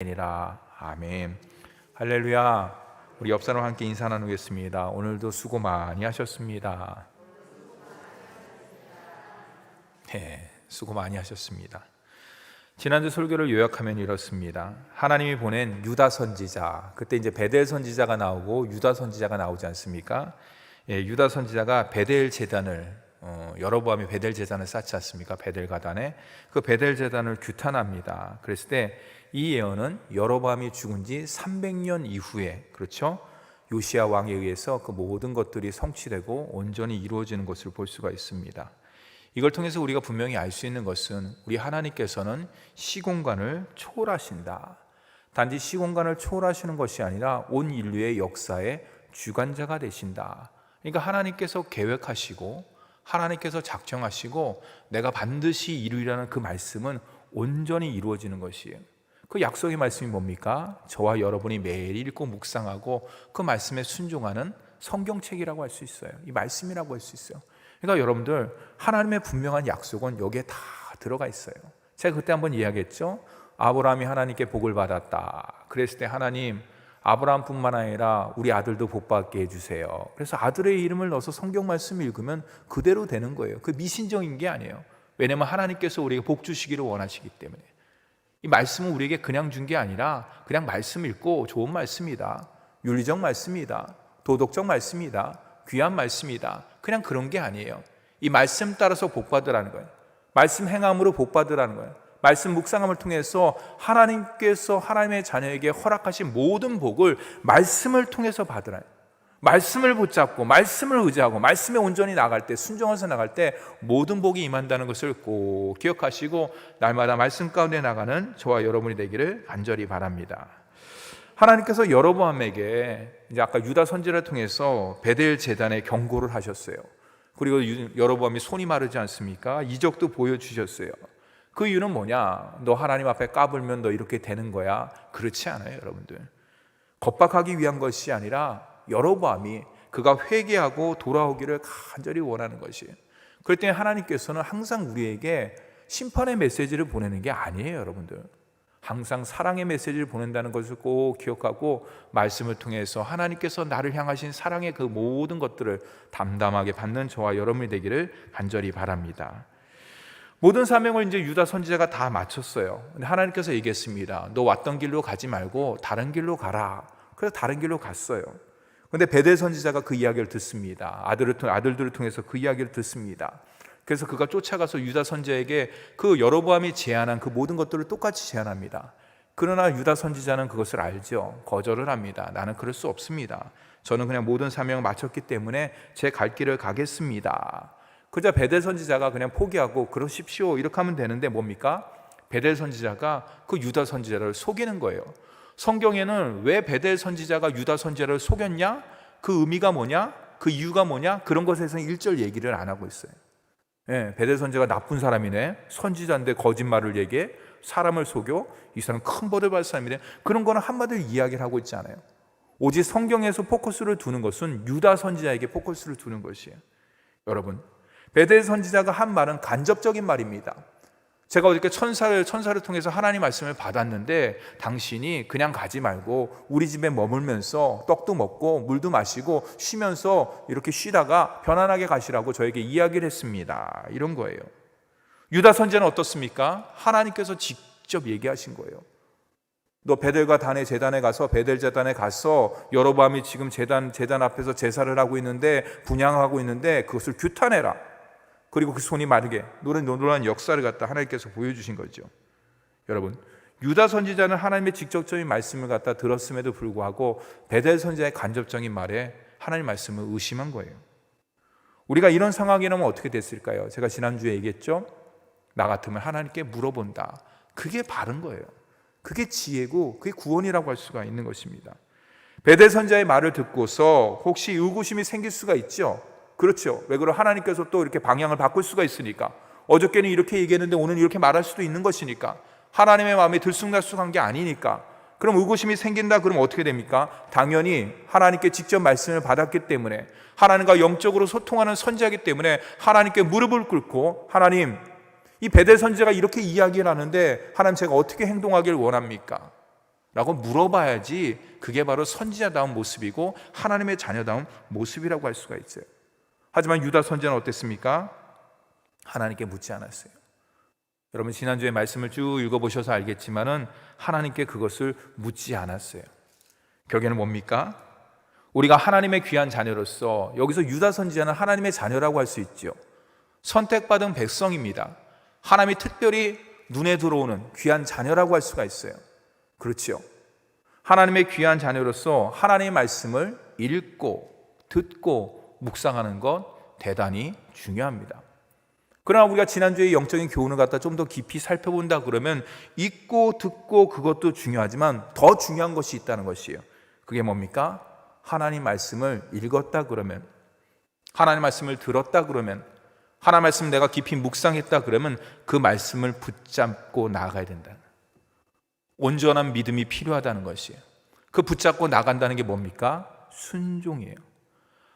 아니라. 아멘. 할렐루야. 우리 옆 사람 함께 인사 나누겠습니다. 오늘도 수고 많이 하셨습니다. 네, 수고 많이 하셨습니다. 지난주 설교를 요약하면 이렇습니다. 하나님이 보낸 유다 선지자, 그때 이제 베델 선지자가 나오고 유다 선지자가 나오지 않습니까? 유다 선지자가 베델 제단을 여로보암이 베델 제단을 쌓지 않습니까? 베델 가단에 그 베델 제단을 규탄합니다. 그랬을 때 이 예언은 여로보암이 죽은 지 300년 이후에, 그렇죠? 요시야 왕에 의해서 그 모든 것들이 성취되고 온전히 이루어지는 것을 볼 수가 있습니다. 이걸 통해서 우리가 분명히 알 수 있는 것은 우리 하나님께서는 시공간을 초월하신다. 단지 시공간을 초월하시는 것이 아니라 온 인류의 역사의 주관자가 되신다. 그러니까 하나님께서 계획하시고 하나님께서 작정하시고 내가 반드시 이루리라는 그 말씀은 온전히 이루어지는 것이에요. 그 약속의 말씀이 뭡니까? 저와 여러분이 매일 읽고 묵상하고 그 말씀에 순종하는 성경책이라고 할 수 있어요. 이 말씀이라고 할 수 있어요. 그러니까 여러분들, 하나님의 분명한 약속은 여기에 다 들어가 있어요. 제가 그때 한번 이야기했죠. 아브라함이 하나님께 복을 받았다. 그랬을 때 하나님, 아브라함뿐만 아니라 우리 아들도 복받게 해주세요. 그래서 아들의 이름을 넣어서 성경 말씀을 읽으면 그대로 되는 거예요. 그 미신적인 게 아니에요. 왜냐하면 하나님께서 우리에게 복 주시기를 원하시기 때문에. 이 말씀은 우리에게 그냥 준 게 아니라 그냥 말씀 읽고 좋은 말씀이다, 윤리적 말씀이다, 도덕적 말씀이다, 귀한 말씀이다, 그냥 그런 게 아니에요. 이 말씀 따라서 복 받으라는 거예요. 말씀 행함으로 복 받으라는 거예요. 말씀 묵상함을 통해서 하나님께서 하나님의 자녀에게 허락하신 모든 복을 말씀을 통해서 받으라. 말씀을 붙잡고 말씀을 의지하고 말씀에 온전히 나갈 때, 순종해서 나갈 때 모든 복이 임한다는 것을 꼭 기억하시고 날마다 말씀 가운데 나가는 저와 여러분이 되기를 간절히 바랍니다. 하나님께서 여로보암에게 이제 아까 유다 선지자를 통해서 베델 제단에 경고를 하셨어요. 그리고 여로보암이 손이 마르지 않습니까? 이적도 보여주셨어요. 그 이유는 뭐냐? 너 하나님 앞에 까불면 너 이렇게 되는 거야. 그렇지 않아요, 여러분들. 겁박하기 위한 것이 아니라 여로보암이 그가 회개하고 돌아오기를 간절히 원하는 것이에요. 그럴 때 하나님께서는 항상 우리에게 심판의 메시지를 보내는 게 아니에요, 여러분들. 항상 사랑의 메시지를 보낸다는 것을 꼭 기억하고 말씀을 통해서 하나님께서 나를 향하신 사랑의 그 모든 것들을 담담하게 받는 저와 여러분이 되기를 간절히 바랍니다. 모든 사명을 이제 유다 선지자가 다 마쳤어요. 근데 하나님께서 얘기했습니다. 너 왔던 길로 가지 말고 다른 길로 가라. 그래서 다른 길로 갔어요. 근데 베델 선지자가 그 이야기를 듣습니다. 아들들을 통해서 그 이야기를 듣습니다. 그래서 그가 쫓아가서 유다 선지자에게 그 여로보암이 제안한 그 모든 것들을 똑같이 제안합니다. 그러나 유다 선지자는 그것을 알죠. 거절을 합니다. 나는 그럴 수 없습니다. 저는 그냥 모든 사명을 마쳤기 때문에 제 갈 길을 가겠습니다. 그러자 베델 선지자가 그냥 포기하고 그러십시오 이렇게 하면 되는데 뭡니까? 베델 선지자가 그 유다 선지자를 속이는 거예요. 성경에는 왜 베델 선지자가 유다 선지자를 속였냐? 그 의미가 뭐냐? 그 이유가 뭐냐? 그런 것에서는 1절 얘기를 안 하고 있어요. 베델 선지자가 나쁜 사람이네, 선지자인데 거짓말을 얘기해, 사람을 속여, 이 사람 큰 벌을 받을 사람이네, 그런 거는 한마디로 이야기를 하고 있지 않아요. 오직 성경에서 포커스를 두는 것은 유다 선지자에게 포커스를 두는 것이에요. 여러분, 베델 선지자가 한 말은 간접적인 말입니다. 제가 어저께 천사를 통해서 하나님 말씀을 받았는데 당신이 그냥 가지 말고 우리 집에 머물면서 떡도 먹고 물도 마시고 쉬면서 이렇게 쉬다가 편안하게 가시라고 저에게 이야기를 했습니다. 이런 거예요. 유다 선지자는 어떻습니까? 하나님께서 직접 얘기하신 거예요. 너 베델과 단의 제단에 가서, 베델 제단에 가서 여로보암이 지금 제단 앞에서 제사를 하고 있는데, 분향하고 있는데 그것을 규탄해라. 그리고 그 손이 마르게 놀라운 역사를 갖다 하나님께서 보여주신 거죠. 여러분, 유다 선지자는 하나님의 직접적인 말씀을 갖다 들었음에도 불구하고 베델 선지자의 간접적인 말에 하나님 말씀을 의심한 거예요. 우리가 이런 상황이라면 어떻게 됐을까요? 제가 지난주에 얘기했죠. 나 같으면 하나님께 물어본다. 그게 바른 거예요. 그게 지혜고 그게 구원이라고 할 수가 있는 것입니다. 베델 선지자의 말을 듣고서 혹시 의구심이 생길 수가 있죠. 그렇죠. 왜 그러? 하나님께서 또 이렇게 방향을 바꿀 수가 있으니까. 어저께는 이렇게 얘기했는데 오늘 이렇게 말할 수도 있는 것이니까. 하나님의 마음이 들쑥날쑥한 게 아니니까. 그럼 의구심이 생긴다 그러면 어떻게 됩니까? 당연히 하나님께 직접 말씀을 받았기 때문에, 하나님과 영적으로 소통하는 선지자이기 때문에 하나님께 무릎을 꿇고, 하나님, 이 베델 선지자가 이렇게 이야기를 하는데 하나님 제가 어떻게 행동하길 원합니까? 라고 물어봐야지 그게 바로 선지자다운 모습이고 하나님의 자녀다운 모습이라고 할 수가 있어요. 하지만 유다 선지자는 어땠습니까? 하나님께 묻지 않았어요. 여러분 지난주에 말씀을 쭉 읽어보셔서 알겠지만은 하나님께 그것을 묻지 않았어요. 결국에는 뭡니까? 우리가 하나님의 귀한 자녀로서, 여기서 유다 선지자는 하나님의 자녀라고 할 수 있죠. 선택받은 백성입니다. 하나님이 특별히 눈에 들어오는 귀한 자녀라고 할 수가 있어요. 그렇죠. 하나님의 귀한 자녀로서 하나님의 말씀을 읽고 듣고 묵상하는 것 대단히 중요합니다. 그러나 우리가 지난주에 영적인 교훈을 갖다 좀 더 깊이 살펴본다 그러면 읽고 듣고 그것도 중요하지만 더 중요한 것이 있다는 것이에요. 그게 뭡니까? 하나님 말씀을 읽었다 그러면, 하나님 말씀을 들었다 그러면, 하나님 말씀 내가 깊이 묵상했다 그러면 그 말씀을 붙잡고 나아가야 된다. 온전한 믿음이 필요하다는 것이에요. 그 붙잡고 나간다는 게 뭡니까? 순종이에요.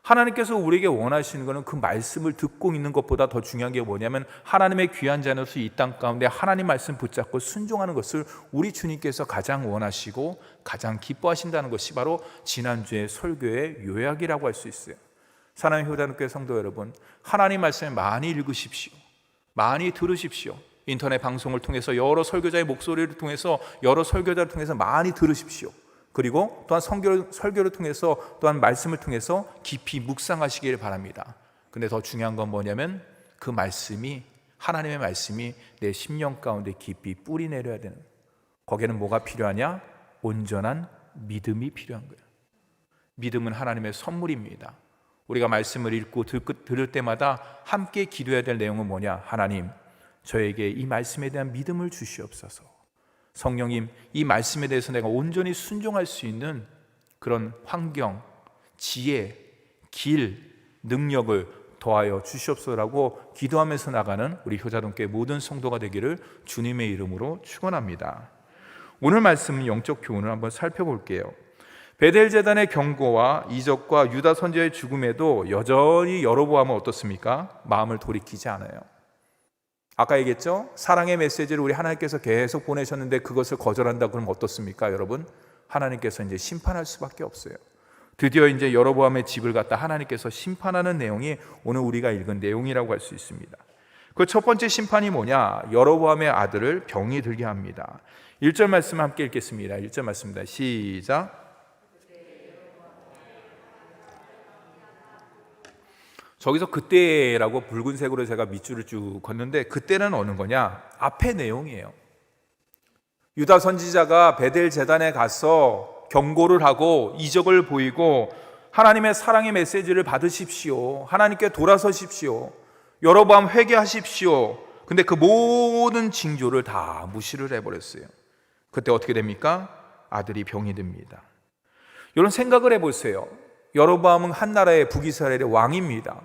하나님께서 우리에게 원하시는 것은 그 말씀을 듣고 있는 것보다 더 중요한 게 뭐냐면 하나님의 귀한 자녀로서 이 땅 가운데 하나님 말씀 붙잡고 순종하는 것을 우리 주님께서 가장 원하시고 가장 기뻐하신다는 것이 바로 지난주의 설교의 요약이라고 할 수 있어요. 사랑하는 효자님께 성도 여러분, 하나님 말씀을 많이 읽으십시오. 많이 들으십시오. 인터넷 방송을 통해서 여러 설교자의 목소리를 통해서 여러 설교자를 통해서 많이 들으십시오. 그리고 또한 설교를 통해서 또한 말씀을 통해서 깊이 묵상하시기를 바랍니다. 근데 더 중요한 건 뭐냐면 그 말씀이, 하나님의 말씀이 내 심령 가운데 깊이 뿌리 내려야 되는, 거기에는 뭐가 필요하냐? 온전한 믿음이 필요한 거예요. 믿음은 하나님의 선물입니다. 우리가 말씀을 읽고 들을 때마다 함께 기도해야 될 내용은 뭐냐? 하나님, 저에게 이 말씀에 대한 믿음을 주시옵소서. 성령님, 이 말씀에 대해서 내가 온전히 순종할 수 있는 그런 환경, 지혜, 길, 능력을 더하여 주시옵소서라고 기도하면서 나가는 우리 효자동교회 모든 성도가 되기를 주님의 이름으로 축원합니다. 오늘 말씀은 영적 교훈을 한번 살펴볼게요. 베델 제단의 경고와 이적과 유다 선지자의 죽음에도 여전히 여로보암은 어떻습니까? 마음을 돌이키지 않아요. 아까 얘기했죠? 사랑의 메시지를 우리 하나님께서 계속 보내셨는데 그것을 거절한다 그러면 어떻습니까? 여러분, 하나님께서 이제 심판할 수밖에 없어요. 드디어 이제 여로보암의 집을 갖다 하나님께서 심판하는 내용이 오늘 우리가 읽은 내용이라고 할 수 있습니다. 그 첫 번째 심판이 뭐냐? 여로보암의 아들을 병이 들게 합니다. 1절 말씀 함께 읽겠습니다. 1절 말씀입니다. 시작. 저기서 그때라고 붉은색으로 제가 밑줄을 쭉 걷는데 그때는 어느 거냐? 앞의 내용이에요. 유다 선지자가 베델 제단에 가서 경고를 하고 이적을 보이고 하나님의 사랑의 메시지를 받으십시오. 하나님께 돌아서십시오. 여로보암 회개하십시오. 근데 그 모든 징조를 다 무시를 해버렸어요. 그때 어떻게 됩니까? 아들이 병이 듭니다. 이런 생각을 해보세요. 여로보암은 한 나라의 북이스라엘의 왕입니다.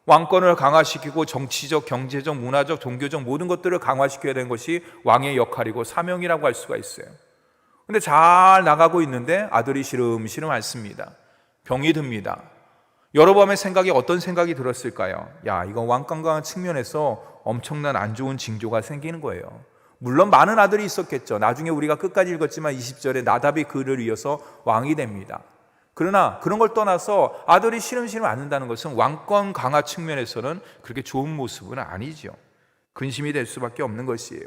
왕권을 강화시키고 정치적, 경제적, 문화적, 종교적 모든 것들을 강화시켜야 되는 것이 왕의 역할이고 사명이라고 할 수가 있어요. 근데 잘 나가고 있는데 아들이 시름시름 앓습니다. 병이 듭니다. 여로보암의 생각이 어떤 생각이 들었을까요? 야, 이건 왕권강한 측면에서 엄청난 안 좋은 징조가 생기는 거예요. 물론 많은 아들이 있었겠죠. 나중에 우리가 끝까지 읽었지만 20절에 나답이 그를 이어서 왕이 됩니다. 그러나 그런 걸 떠나서 아들이 시름시름 앓는다는 것은 왕권 강화 측면에서는 그렇게 좋은 모습은 아니죠. 근심이 될 수밖에 없는 것이에요.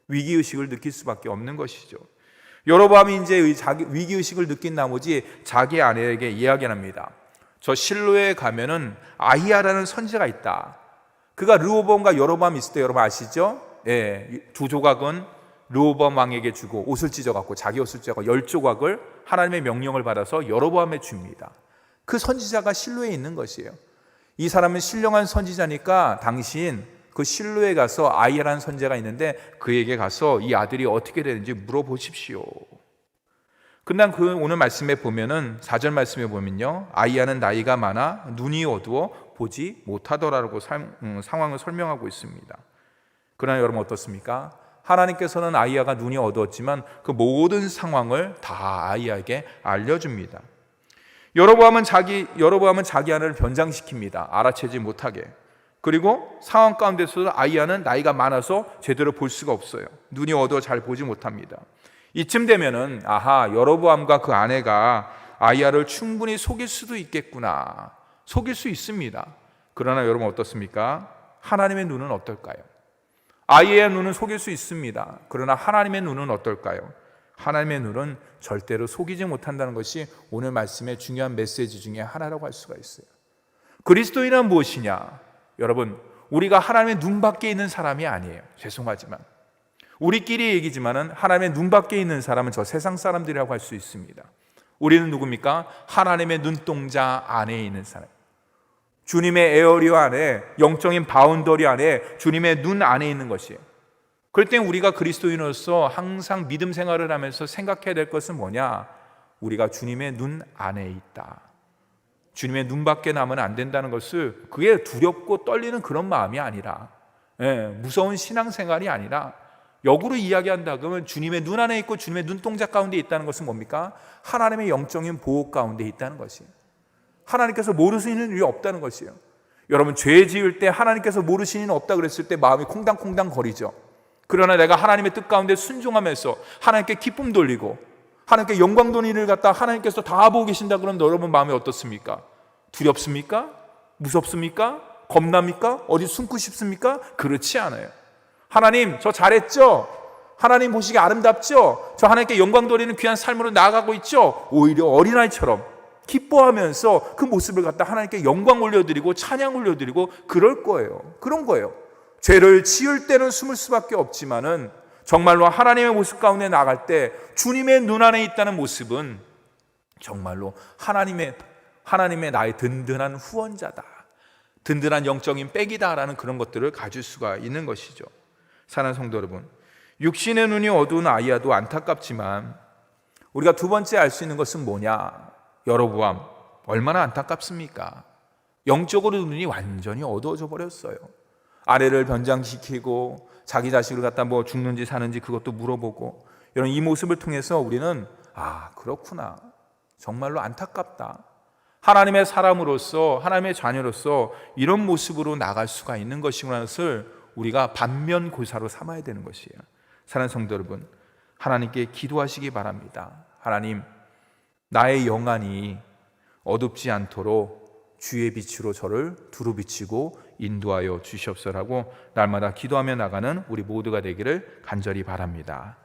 위기의식을 느낄 수밖에 없는 것이죠. 여로보암이 이제 자기 위기의식을 느낀 나머지 자기 아내에게 이야기합니다. 저 실로에 가면은 아히야라는 선지자가 있다. 그가 르호보암과 여로보암이 있을 때 여러분 아시죠? 두 조각은 르호보암 왕에게 주고 옷을 찢어갖고 자기 옷을 찢어갖고 10조각을 하나님의 명령을 받아서 여로보암에 줍니다. 그 선지자가 실로에 있는 것이에요. 이 사람은 신령한 선지자니까 당신 그 실로에 가서 아히야라는 선지자가 있는데 그에게 가서 이 아들이 어떻게 되는지 물어보십시오. 근데 그 오늘 말씀에 보면은 4절 말씀에 보면요, 아히야는 나이가 많아 눈이 어두워 보지 못하더라라고 상황을 설명하고 있습니다. 그러나 여러분 어떻습니까? 하나님께서는 아히야가 눈이 어두웠지만 그 모든 상황을 다 아히야에게 알려줍니다. 여로보암은 자기 아내를 변장시킵니다. 알아채지 못하게. 그리고 상황 가운데서도 아히야는 나이가 많아서 제대로 볼 수가 없어요. 눈이 어두워 잘 보지 못합니다. 이쯤 되면은 아하, 여로보암과 그 아내가 아이야를 충분히 속일 수도 있겠구나. 속일 수 있습니다. 그러나 여러분 어떻습니까? 하나님의 눈은 어떨까요? 아이의 눈은 속일 수 있습니다. 그러나 하나님의 눈은 어떨까요? 하나님의 눈은 절대로 속이지 못한다는 것이 오늘 말씀의 중요한 메시지 중에 하나라고 할 수가 있어요. 그리스도인은 무엇이냐? 여러분, 우리가 하나님의 눈 밖에 있는 사람이 아니에요. 죄송하지만 우리끼리 얘기지만은 하나님의 눈 밖에 있는 사람은 저 세상 사람들이라고 할 수 있습니다. 우리는 누굽니까? 하나님의 눈동자 안에 있는 사람, 주님의 에어리어 안에, 영적인 바운더리 안에, 주님의 눈 안에 있는 것이에요. 그럴 때 우리가 그리스도인으로서 항상 믿음 생활을 하면서 생각해야 될 것은 뭐냐? 우리가 주님의 눈 안에 있다. 주님의 눈 밖에 나면 안 된다는 것을, 그게 두렵고 떨리는 그런 마음이 아니라, 무서운 신앙생활이 아니라 역으로 이야기한다 그러면 주님의 눈 안에 있고 주님의 눈동자 가운데 있다는 것은 뭡니까? 하나님의 영적인 보호 가운데 있다는 것이에요. 하나님께서 모르시는 일이 없다는 것이에요. 여러분, 죄 지을 때 하나님께서 모르시는 일이 없다 그랬을 때 마음이 콩당콩당 거리죠. 그러나 내가 하나님의 뜻 가운데 순종하면서 하나님께 기쁨 돌리고 하나님께 영광 돌리는 일을 갖다 하나님께서 다 보고 계신다 그러면 여러분 마음이 어떻습니까? 두렵습니까? 무섭습니까? 겁납니까? 어디 숨고 싶습니까? 그렇지 않아요. 하나님, 저 잘했죠? 하나님 보시기에 아름답죠? 저 하나님께 영광 돌리는 귀한 삶으로 나아가고 있죠? 오히려 어린아이처럼 기뻐하면서 그 모습을 갖다 하나님께 영광 올려드리고 찬양 올려드리고 그럴 거예요. 그런 거예요. 죄를 지을 때는 숨을 수밖에 없지만은 정말로 하나님의 모습 가운데 나갈 때 주님의 눈 안에 있다는 모습은 정말로 하나님의 나의 든든한 후원자다, 든든한 영적인 백이다라는 그런 것들을 가질 수가 있는 것이죠. 사랑하는 성도 여러분, 육신의 눈이 어두운 아이야도 안타깝지만 우리가 두 번째 알 수 있는 것은 뭐냐? 여로보암 얼마나 안타깝습니까? 영적으로 눈이 완전히 어두워져 버렸어요. 아내를 변장시키고 자기 자식을 갖다 뭐 죽는지 사는지 그것도 물어보고, 이런 이 모습을 통해서 우리는 그렇구나, 정말로 안타깝다, 하나님의 사람으로서 하나님의 자녀로서 이런 모습으로 나갈 수가 있는 것이구나 것을 우리가 반면교사로 삼아야 되는 것이에요. 사랑하는 성도 여러분, 하나님께 기도하시기 바랍니다. 하나님, 나의 영안이 어둡지 않도록 주의 빛으로 저를 두루 비치고 인도하여 주시옵소서라고 날마다 기도하며 나가는 우리 모두가 되기를 간절히 바랍니다.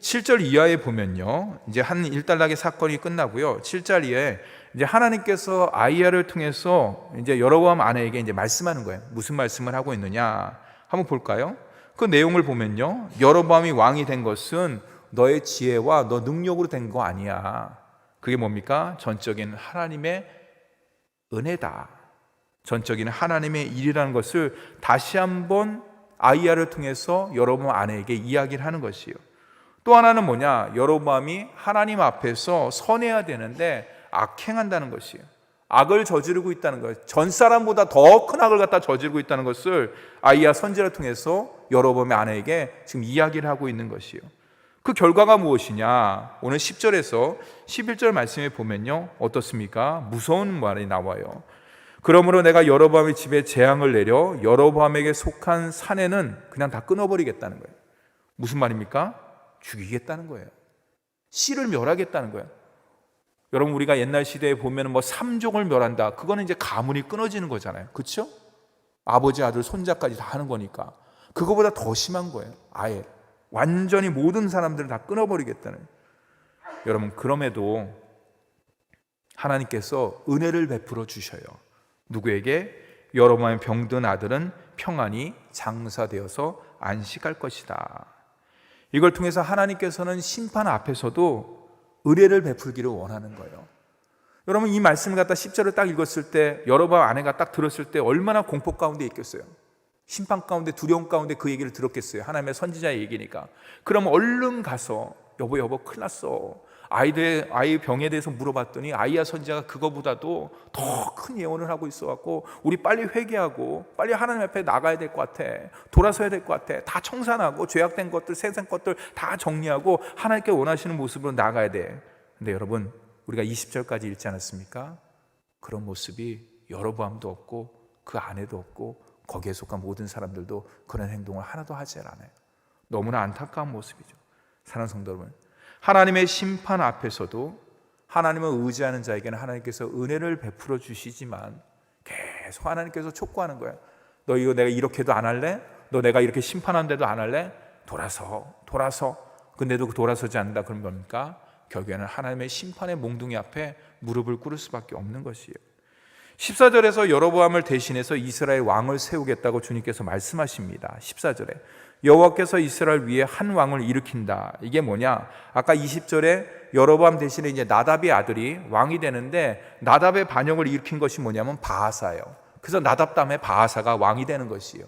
7절 이하에 보면요, 이제 한 일단락의 사건이 끝나고요. 7절 이하에 이제 하나님께서 아이야를 통해서 이제 여로보암 아내에게 이제 말씀하는 거예요. 무슨 말씀을 하고 있느냐? 한번 볼까요? 그 내용을 보면요, 여로보암이 왕이 된 것은 너의 지혜와 너 능력으로 된 거 아니야. 그게 뭡니까? 전적인 하나님의 은혜다. 전적인 하나님의 일이라는 것을 다시 한번 아이야를 통해서 여로보암 아내에게 이야기를 하는 것이에요. 또 하나는 뭐냐? 여로보암이 하나님 앞에서 선해야 되는데 악행한다는 것이에요. 악을 저지르고 있다는 거예요. 전 사람보다 더 큰 악을 갖다 저지르고 있다는 것을 아이야 선지자를 통해서 여로보암의 아내에게 지금 이야기를 하고 있는 것이에요. 그 결과가 무엇이냐? 오늘 10절에서 11절 말씀에 보면요, 어떻습니까? 무서운 말이 나와요. 그러므로 내가 여로보암의 집에 재앙을 내려 여로보암에게 속한 사내는 그냥 다 끊어버리겠다는 거예요. 무슨 말입니까? 죽이겠다는 거예요. 씨를 멸하겠다는 거예요. 여러분, 우리가 옛날 시대에 보면 뭐 삼종을 멸한다, 그거는 이제 가문이 끊어지는 거잖아요. 그렇죠? 아버지, 아들, 손자까지 다 하는 거니까. 그거보다 더 심한 거예요. 아예 완전히 모든 사람들을 다 끊어버리겠다는. 여러분, 그럼에도 하나님께서 은혜를 베풀어 주셔요. 누구에게? 여로보암의 병든 아들은 평안히 장사되어서 안식할 것이다. 이걸 통해서 하나님께서는 심판 앞에서도 은혜를 베풀기를 원하는 거예요. 여러분, 이 말씀을 갖다 10절을 딱 읽었을 때, 여로보암 아내가 딱 들었을 때 얼마나 공포 가운데 있겠어요. 심판 가운데, 두려움 가운데 그 얘기를 들었겠어요. 하나님의 선지자의 얘기니까. 그럼 얼른 가서 여보 큰일 났어, 아이 병에 대해서 물어봤더니 아이야 선지자가 그거보다도 더 큰 예언을 하고 있어갖고 우리 빨리 회개하고 빨리 하나님 앞에 나가야 될 것 같아, 돌아서야 될 것 같아, 다 청산하고 죄악된 것들, 세상 것들 다 정리하고 하나님께 원하시는 모습으로 나가야 돼. 근데 여러분, 우리가 20절까지 읽지 않았습니까? 그런 모습이 여로보암도 없고 그 아내도 없고 거기에 속한 모든 사람들도 그런 행동을 하나도 하지 않아요. 너무나 안타까운 모습이죠. 사랑하는 성도 여러분, 하나님의 심판 앞에서도 하나님을 의지하는 자에게는 하나님께서 은혜를 베풀어 주시지만 계속 하나님께서 촉구하는 거예요. 너 이거 내가 이렇게도 안 할래? 너 내가 이렇게 심판한데도 안 할래? 돌아서. 근데도 돌아서지 않는다. 그럼 뭡니까? 결국에는 하나님의 심판의 몽둥이 앞에 무릎을 꿇을 수밖에 없는 것이에요. 14절에서 여로보암을 대신해서 이스라엘 왕을 세우겠다고 주님께서 말씀하십니다. 14절에 여호와께서 이스라엘 위에 한 왕을 일으킨다. 이게 뭐냐? 아까 20절에 여로보암 대신에 이제 나답의 아들이 왕이 되는데, 나답의 반역을 일으킨 것이 뭐냐면 바하사예요. 그래서 나답 다음에 바하사가 왕이 되는 것이에요.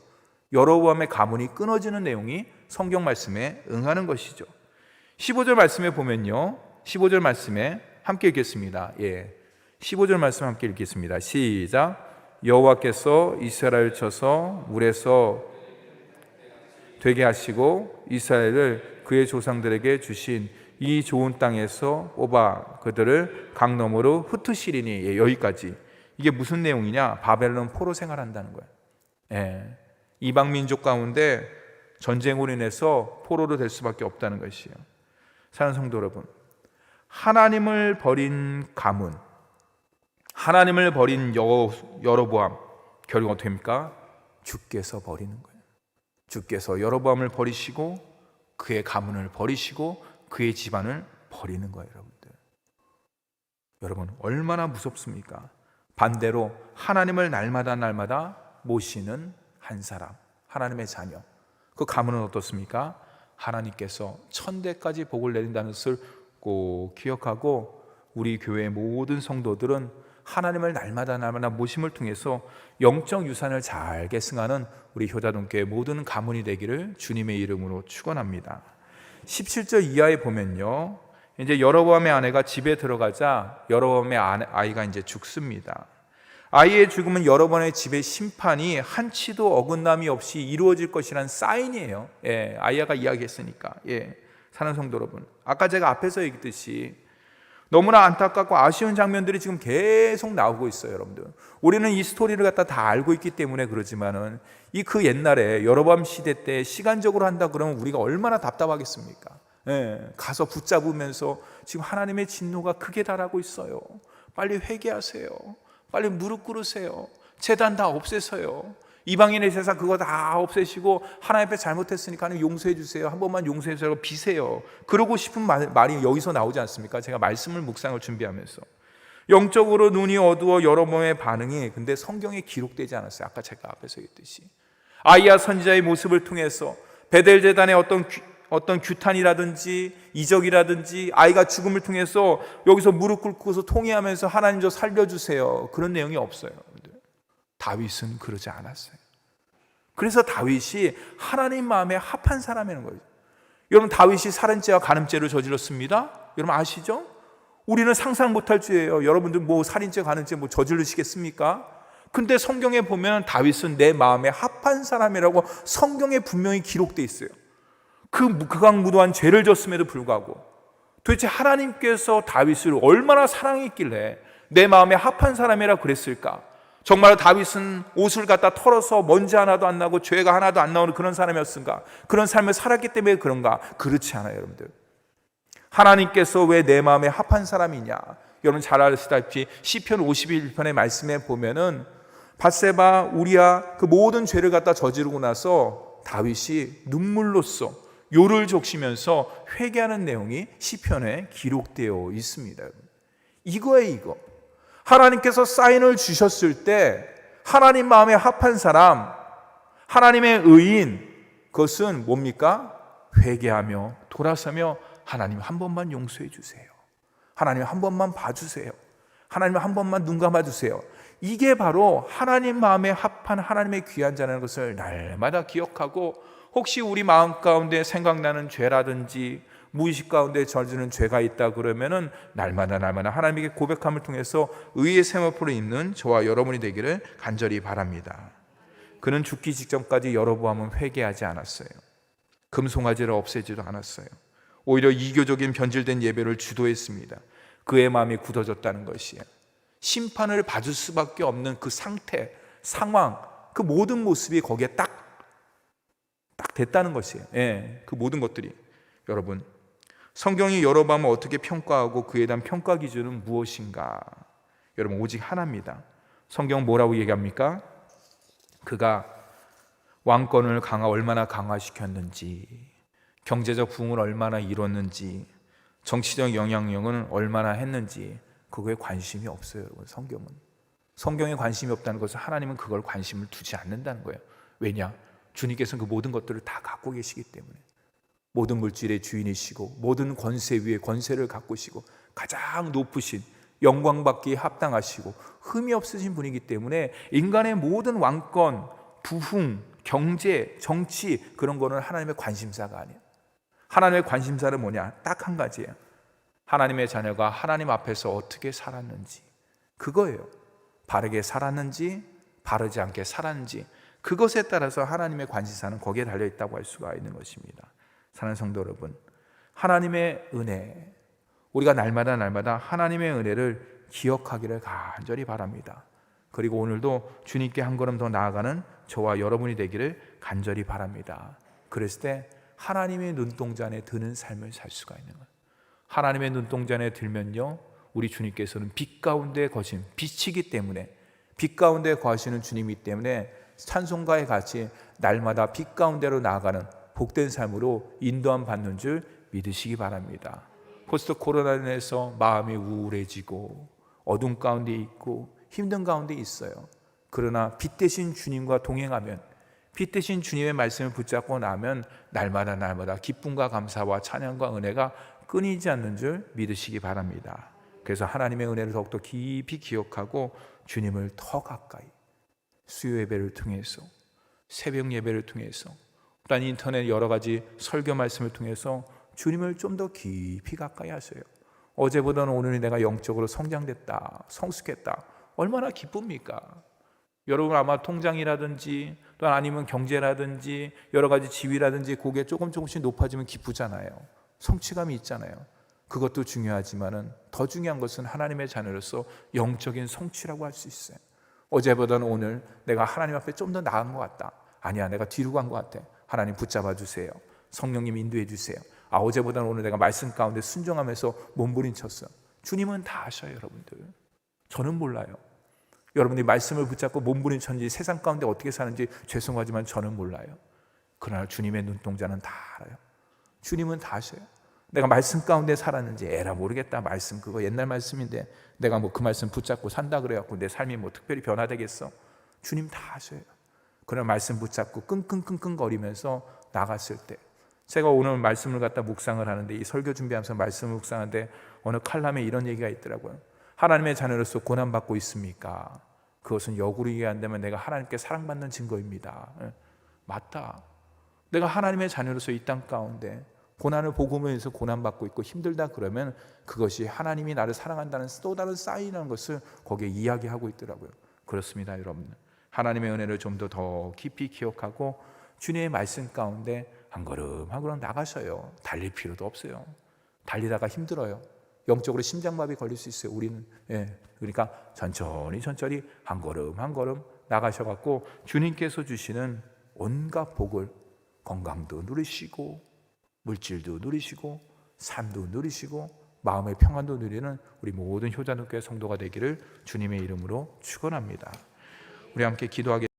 여로보암의 가문이 끊어지는 내용이 성경 말씀에 응하는 것이죠. 15절 말씀에 보면요, 15절 말씀에 함께 읽겠습니다. 15절 말씀 함께 읽겠습니다. 시작. 여호와께서 이스라엘을 쳐서 물에서 되게 하시고 이스라엘을 그의 조상들에게 주신 이 좋은 땅에서 뽑아 그들을 강 너머로 흩으시리니. 여기까지. 이게 무슨 내용이냐? 바벨론 포로 생활한다는 거예요. 이방 민족 가운데 전쟁으로 인해서 포로로 될 수밖에 없다는 것이에요. 사랑하는 성도 여러분, 하나님을 버린 가문, 하나님을 버린 여로보암, 결국 어떻게 됩니까? 주께서 버리는 거예요. 주께서 여로보암을 버리시고 그의 가문을 버리시고 그의 집안을 버리는 거예요. 여러분 얼마나 무섭습니까? 반대로 하나님을 날마다 모시는 한 사람, 하나님의 자녀, 그 가문은 어떻습니까? 하나님께서 천대까지 복을 내린다는 것을 꼭 기억하고, 우리 교회의 모든 성도들은 하나님을 날마다 모심을 통해서 영적 유산을 잘 계승하는 우리 효자동교회 모든 가문이 되기를 주님의 이름으로 축원합니다. 17절 이하에 보면요, 이제 여로보암의 아내가 집에 들어가자 여로보암의 아이가 이제 죽습니다. 아이의 죽음은 여로보암의 집의 심판이 한치도 어긋남이 없이 이루어질 것이라는 사인이에요. 아이야가 이야기했으니까. 사는 성도 여러분, 아까 제가 앞에서 얘기했듯이 너무나 안타깝고 아쉬운 장면들이 지금 계속 나오고 있어요. 여러분들, 우리는 이 스토리를 갖다 다 알고 있기 때문에 그러지만은 그 옛날에 여로보암 시대 때 시간적으로 한다 그러면 우리가 얼마나 답답하겠습니까? 가서 붙잡으면서 지금 하나님의 진노가 크게 달하고 있어요. 빨리 회개하세요. 빨리 무릎 꿇으세요. 제단 다 없애서요. 이방인의 제사 그거 다 없애시고 하나님 앞에 잘못했으니까 하나님 용서해 주세요. 한 번만 용서해 주세요. 비세요. 그러고 싶은 말이 여기서 나오지 않습니까? 제가 말씀을 묵상을 준비하면서 영적으로 눈이 어두워 여로보암의 반응이 근데 성경에 기록되지 않았어요. 아까 제가 앞에서 얘기했듯이 아이야 선지자의 모습을 통해서 베델 제단의 어떤 규탄이라든지 이적이라든지 아이가 죽음을 통해서 여기서 무릎 꿇고서 통회하면서 하나님 저 살려주세요, 그런 내용이 없어요. 다윗은 그러지 않았어요. 그래서 다윗이 하나님 마음에 합한 사람이라는 거예요. 여러분, 다윗이 살인죄와 간음죄를 저질렀습니다. 여러분 아시죠? 우리는 상상 못할 죄예요. 여러분들 뭐 살인죄, 간음죄 뭐 저지르시겠습니까? 근데 성경에 보면 다윗은 내 마음에 합한 사람이라고 성경에 분명히 기록되어 있어요. 그 극악무도한 죄를 졌음에도 불구하고 도대체 하나님께서 다윗을 얼마나 사랑했길래 내 마음에 합한 사람이라 그랬을까? 정말 다윗은 옷을 갖다 털어서 먼지 하나도 안 나고 죄가 하나도 안 나오는 그런 사람이었을까? 그런 삶을 살았기 때문에 그런가? 그렇지 않아요. 여러분들, 하나님께서 왜 내 마음에 합한 사람이냐? 여러분 잘 아시다시피 시편 51편의 말씀에 보면은 밧세바, 우리야 그 모든 죄를 갖다 저지르고 나서 다윗이 눈물로써 요를 적시면서 회개하는 내용이 시편에 기록되어 있습니다. 이거예요, 이거. 하나님께서 사인을 주셨을 때 하나님 마음에 합한 사람, 하나님의 의인, 그것은 뭡니까? 회개하며 돌아서며 하나님 한 번만 용서해 주세요. 하나님 한 번만 봐주세요. 하나님 한 번만 눈 감아주세요. 이게 바로 하나님 마음에 합한 하나님의 귀한 자라는 것을 날마다 기억하고, 혹시 우리 마음 가운데 생각나는 죄라든지 무의식 가운데 저지르는 죄가 있다 그러면은 날마다 하나님에게 고백함을 통해서 의의 세마포로 있는 저와 여러분이 되기를 간절히 바랍니다. 그는 죽기 직전까지 여로보암은 회개하지 않았어요. 금송아지를 없애지도 않았어요. 오히려 이교적인 변질된 예배를 주도했습니다. 그의 마음이 굳어졌다는 것이에요. 심판을 받을 수밖에 없는 그 상태, 상황, 그 모든 모습이 거기에 딱 됐다는 것이에요. 그 모든 것들이. 여러분, 성경이 여로보암을 어떻게 평가하고 그에 대한 평가 기준은 무엇인가? 여러분, 오직 하나입니다. 성경은 뭐라고 얘기합니까? 그가 왕권을 얼마나 강화시켰는지, 경제적 부흥을 얼마나 이뤘는지, 정치적 영향력은 얼마나 했는지, 그거에 관심이 없어요. 여러분, 성경에 관심이 없다는 것은 하나님은 그걸 관심을 두지 않는다는 거예요. 왜냐? 주님께서는 그 모든 것들을 다 갖고 계시기 때문에. 모든 물질의 주인이시고 모든 권세 위에 권세를 갖고 계시고 가장 높으신, 영광받기에 합당하시고 흠이 없으신 분이기 때문에 인간의 모든 왕권, 부흥, 경제, 정치, 그런 거는 하나님의 관심사가 아니에요. 하나님의 관심사는 뭐냐? 딱 한 가지예요. 하나님의 자녀가 하나님 앞에서 어떻게 살았는지, 그거예요. 바르게 살았는지 바르지 않게 살았는지, 그것에 따라서 하나님의 관심사는 거기에 달려있다고 할 수가 있는 것입니다. 사랑하는 성도 여러분, 하나님의 은혜, 우리가 날마다 하나님의 은혜를 기억하기를 간절히 바랍니다. 그리고 오늘도 주님께 한 걸음 더 나아가는 저와 여러분이 되기를 간절히 바랍니다. 그랬을 때 하나님의 눈동자 안에 드는 삶을 살 수가 있는 거예요. 하나님의 눈동자 안에 들면요, 우리 주님께서는 빛 가운데 거신 빛이기 때문에, 빛 가운데 거하시는 주님이기 때문에 찬송가에 같이 날마다 빛 가운데로 나아가는 복된 삶으로 인도함 받는 줄 믿으시기 바랍니다. 포스트 코로나로 인해서 마음이 우울해지고 어둠 가운데 있고 힘든 가운데 있어요. 그러나 빛 대신 주님과 동행하면, 빛 대신 주님의 말씀을 붙잡고 나면 날마다 기쁨과 감사와 찬양과 은혜가 끊이지 않는 줄 믿으시기 바랍니다. 그래서 하나님의 은혜를 더욱더 깊이 기억하고 주님을 더 가까이, 수요 예배를 통해서, 새벽 예배를 통해서, 또한 인터넷 여러 가지 설교 말씀을 통해서 주님을 좀 더 깊이 가까이 하세요. 어제보다는 오늘이 내가 영적으로 성장됐다, 성숙했다, 얼마나 기쁩니까? 여러분 아마 통장이라든지 또 아니면 경제라든지 여러 가지 지위라든지 그게 조금씩 높아지면 기쁘잖아요. 성취감이 있잖아요. 그것도 중요하지만은 더 중요한 것은 하나님의 자녀로서 영적인 성취라고 할 수 있어요. 어제보다는 오늘 내가 하나님 앞에 좀 더 나은 것 같다. 아니야, 내가 뒤로 간 것 같아. 하나님 붙잡아 주세요. 성령님 인도해 주세요. 어제보다는 오늘 내가 말씀 가운데 순종하면서 몸부림쳤어요. 주님은 다 아셔요, 여러분들. 저는 몰라요. 여러분들이 말씀을 붙잡고 몸부림쳤는지 세상 가운데 어떻게 사는지 죄송하지만 저는 몰라요. 그러나 주님의 눈동자는 다 알아요. 주님은 다 아셔요. 내가 말씀 가운데 살았는지 에라 모르겠다. 말씀 그거 옛날 말씀인데 내가 뭐 그 말씀 붙잡고 산다 그래갖고 내 삶이 뭐 특별히 변화되겠어? 주님 다 아셔요. 그런 말씀 붙잡고 끙끙거리면서 나갔을 때, 제가 오늘 말씀을 갖다 묵상을 하는데, 이 설교 준비하면서 말씀을 묵상하는데 어느 칼럼에 이런 얘기가 있더라고요. 하나님의 자녀로서 고난받고 있습니까? 그것은 역으로 이해한다면 내가 하나님께 사랑받는 증거입니다. 맞다. 내가 하나님의 자녀로서 이 땅 가운데 고난을 복음에서 고난받고 있고 힘들다 그러면 그것이 하나님이 나를 사랑한다는 또 다른 사인이라는 것을 거기에 이야기하고 있더라고요. 그렇습니다, 여러분. 하나님의 은혜를 좀 더 깊이 기억하고 주님의 말씀 가운데 한 걸음 한 걸음 나가셔요. 달릴 필요도 없어요. 달리다가 힘들어요. 영적으로 심장마비 걸릴 수 있어요, 우리는. 그러니까 천천히 한 걸음 한 걸음 나가셔갖고 주님께서 주시는 온갖 복을, 건강도 누리시고 물질도 누리시고 삶도 누리시고 마음의 평안도 누리는 우리 모든 효자노교회 성도가 되기를 주님의 이름으로 축원합니다. 우리 함께 기도하겠습니다.